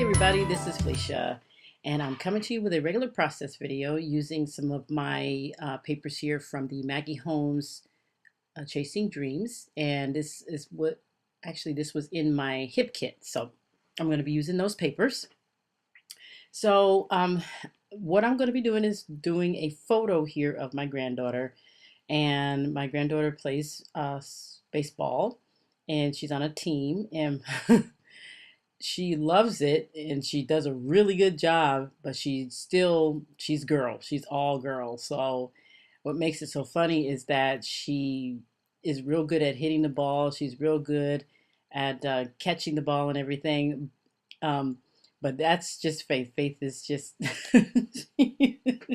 Hi everybody, this is Felicia, and I'm coming to you with a regular process video using some of my papers here from the Maggie Holmes Chasing Dreams, and this was in my hip kit, so I'm going to be using those papers. So what I'm going to be doing is doing a photo here of my granddaughter, and my granddaughter plays baseball, and she's on a team, and she loves it and she does a really good job, but she's girl. She's all girl. So what makes it so funny is that she is real good at hitting the ball. She's real good at catching the ball and everything. Um, but that's just Faith. Faith is just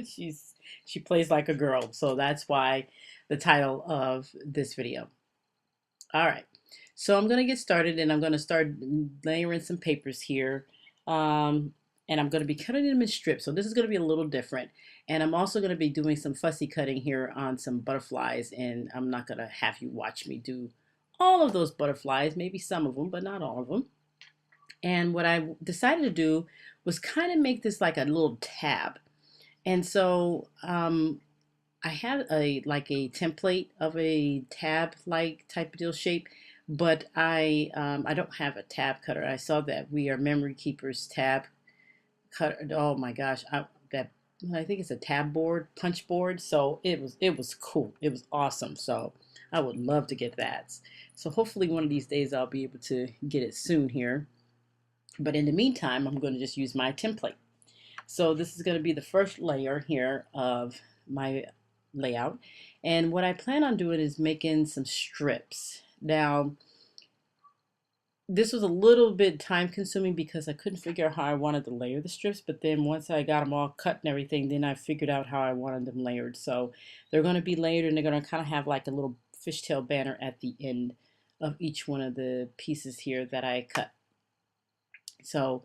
she's she plays like a girl. So that's why the title of this video. All right. So I'm going to get started and I'm going to start layering some papers here. Um, and I'm going to be cutting them in strips. So this is going to be a little different. And I'm also going to be doing some fussy cutting here on some butterflies. And I'm not going to have you watch me do all of those butterflies, maybe some of them, but not all of them. And what I decided to do was kind of make this like a little tab. And so I had a like a template of a tab like type of deal shape, but I don't have a tab cutter. I saw that We Are Memory Keepers tab cutter. Oh my gosh, I think it's a tab board, punch board. So it was cool. It was awesome. So I would love to get that. So hopefully one of these days I'll be able to get it soon here. But in the meantime, I'm going to just use my template. So this is going to be the first layer here of my layout. And what I plan on doing is making some strips. Now, this was a little bit time consuming because I couldn't figure out how I wanted to layer the strips, but then once I got them all cut and everything, then I figured out how I wanted them layered. So they're going to be layered and they're going to kind of have like a little fishtail banner at the end of each one of the pieces here that I cut. So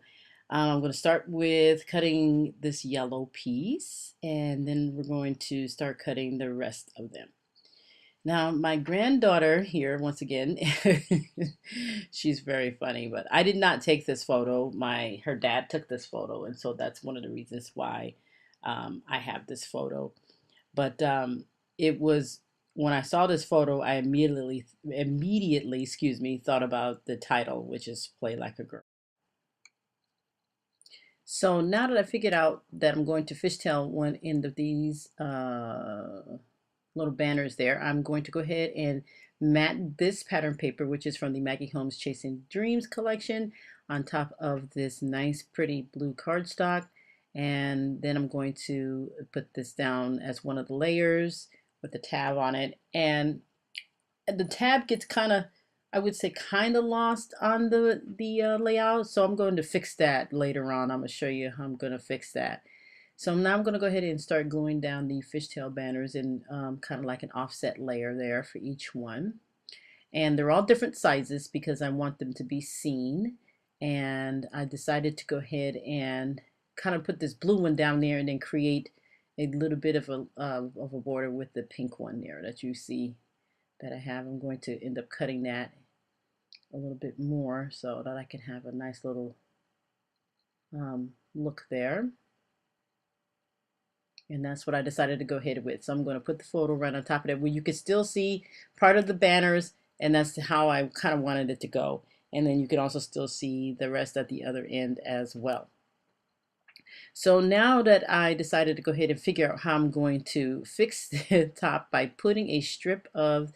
I'm going to start with cutting this yellow piece, and then we're going to start cutting the rest of them. Now, my granddaughter here, once again, she's very funny, but I did not take this photo. Her dad took this photo, and so that's one of the reasons why I have this photo. But it was when I saw this photo, I immediately, excuse me, thought about the title, which is "Play Like a Girl." So now that I figured out that I'm going to fishtail one end of these little banners there, I'm going to go ahead and mat this pattern paper, which is from the Maggie Holmes Chasing Dreams collection, on top of this nice pretty blue cardstock. And then I'm going to put this down as one of the layers with the tab on it. And the tab gets kind of, I would say, kind of lost on the layout. So I'm going to fix that later on. I'm going to show you how I'm going to fix that. So now I'm going to go ahead and start gluing down the fishtail banners in kind of like an offset layer there for each one. And they're all different sizes because I want them to be seen. And I decided to go ahead and kind of put this blue one down there and then create a little bit of a border with the pink one there that you see that I have. I'm going to end up cutting that a little bit more so that I can have a nice little look there. And that's what I decided to go ahead with. So I'm going to put the photo right on top of that where you can still see part of the banners, and that's how I kind of wanted it to go. And then you can also still see the rest at the other end as well. So now that I decided to go ahead and figure out how I'm going to fix the top by putting a strip of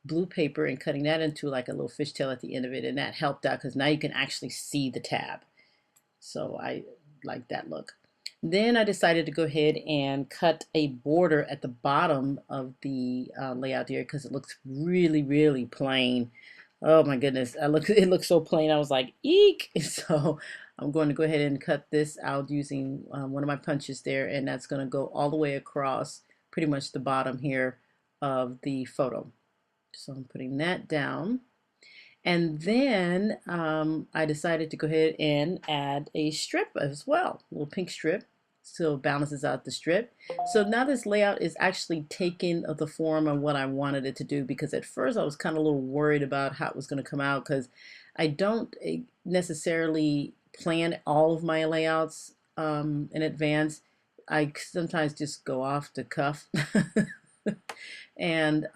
blue paper and cutting that into like a little fishtail at the end of it, and that helped out because now you can actually see the tab. So I like that look. Then I decided to go ahead and cut a border at the bottom of the layout here because it looks really, really plain. Oh my goodness, it looks so plain. I was like, eek! So I'm going to go ahead and cut this out using one of my punches there, and that's going to go all the way across pretty much the bottom here of the photo. So I'm putting that down. And then I decided to go ahead and add a strip as well, a little pink strip, so it balances out the strip. So now this layout is actually taking the form of what I wanted it to do, because at first I was kind of a little worried about how it was going to come out because I don't necessarily plan all of my layouts in advance, I sometimes just go off the cuff. And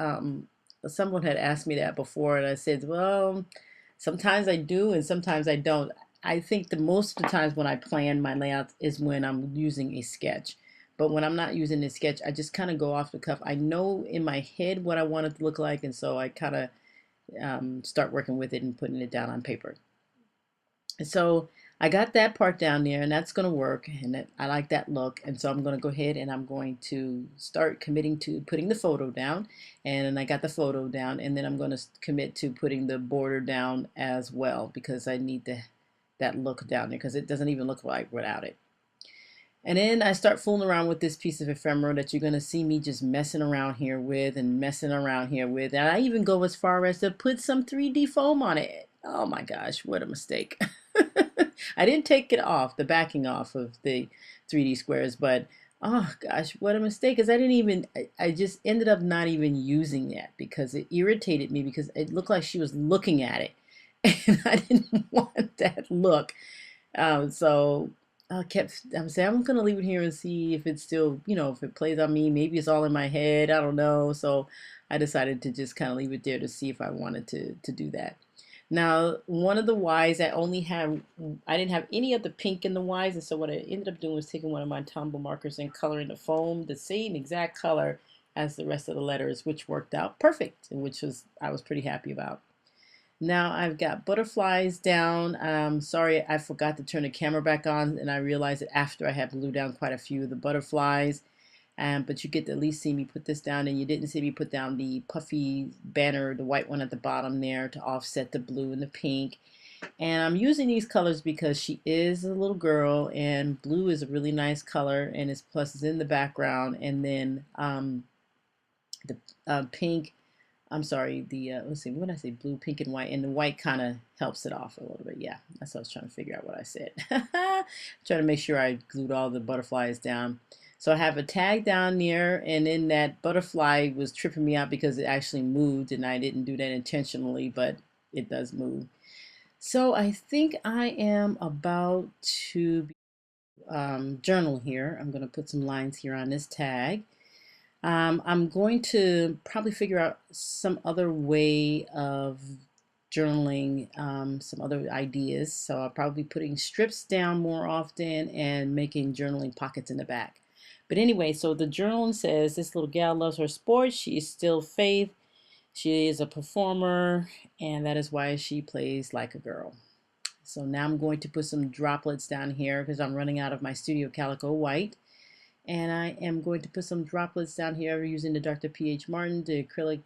someone had asked me that before, and I said, well, sometimes I do and sometimes I don't. I think the most of the times when I plan my layouts is when I'm using a sketch. But when I'm not using a sketch, I just kind of go off the cuff. I know in my head what I want it to look like, and so I kind of start working with it and putting it down on paper. And so I got that part down there, and that's going to work, and I like that look. And so I'm going to go ahead and I'm going to start committing to putting the photo down, and I got the photo down, and then I'm going to commit to putting the border down as well because I need that look down there because it doesn't even look like without it. And then I start fooling around with this piece of ephemera that you're going to see me just messing around here with and messing around here with. And I even go as far as to put some 3D foam on it. Oh my gosh, what a mistake. I didn't take it off, the backing off of the 3D squares, but oh gosh, what a mistake. Because I just ended up not even using that because it irritated me because it looked like she was looking at it. And I didn't want that look. So I was saying, I'm gonna leave it here and see if it's still, if it plays on me. Maybe it's all in my head. I don't know. So I decided to just kind of leave it there to see if I wanted to do that. Now, one of the Ys, I didn't have any of the pink in the Ys, and so what I ended up doing was taking one of my Tombow markers and coloring the foam the same exact color as the rest of the letters, which worked out perfect, and I was pretty happy about. Now I've got butterflies down. Sorry, I forgot to turn the camera back on, and I realized it after I had glued down quite a few of the butterflies. But you get to at least see me put this down, and you didn't see me put down the puffy banner, the white one at the bottom there to offset the blue and the pink. And I'm using these colors because she is a little girl, and blue is a really nice color, and it's plus it's in the background, and then the pink. I'm sorry, let's see, what did I say? Blue, pink, and white. And the white kind of helps it off a little bit. Yeah, that's what I was trying to figure out what I said. Trying to make sure I glued all the butterflies down. So I have a tag down there, and then that butterfly was tripping me out because it actually moved, and I didn't do that intentionally, but it does move. So I think I am about to journal here. I'm going to put some lines here on this tag. I'm going to probably figure out some other way of journaling, some other ideas. So I'll probably be putting strips down more often and making journaling pockets in the back. But anyway, so the journaling says this little gal loves her sports. She is still Faith. She is a performer, and that is why she plays like a girl. So now I'm going to put some droplets down here because I'm running out of my Studio Calico white. And I am going to put some droplets down here using the Dr. P.H. Martin, the acrylic,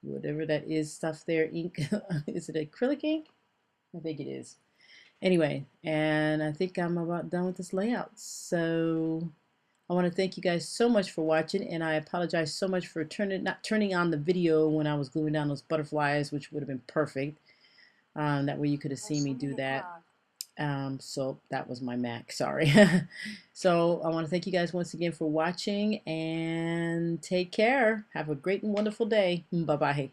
whatever that is, stuff there, ink. Is it acrylic ink? I think it is. Anyway, and I think I'm about done with this layout. So I want to thank you guys so much for watching, and I apologize so much for not turning on the video when I was gluing down those butterflies, which would have been perfect. That way you could have seen me do that. So that was my Mac, sorry. So I want to thank you guys once again for watching, and take care. Have a great and wonderful day. Bye-bye.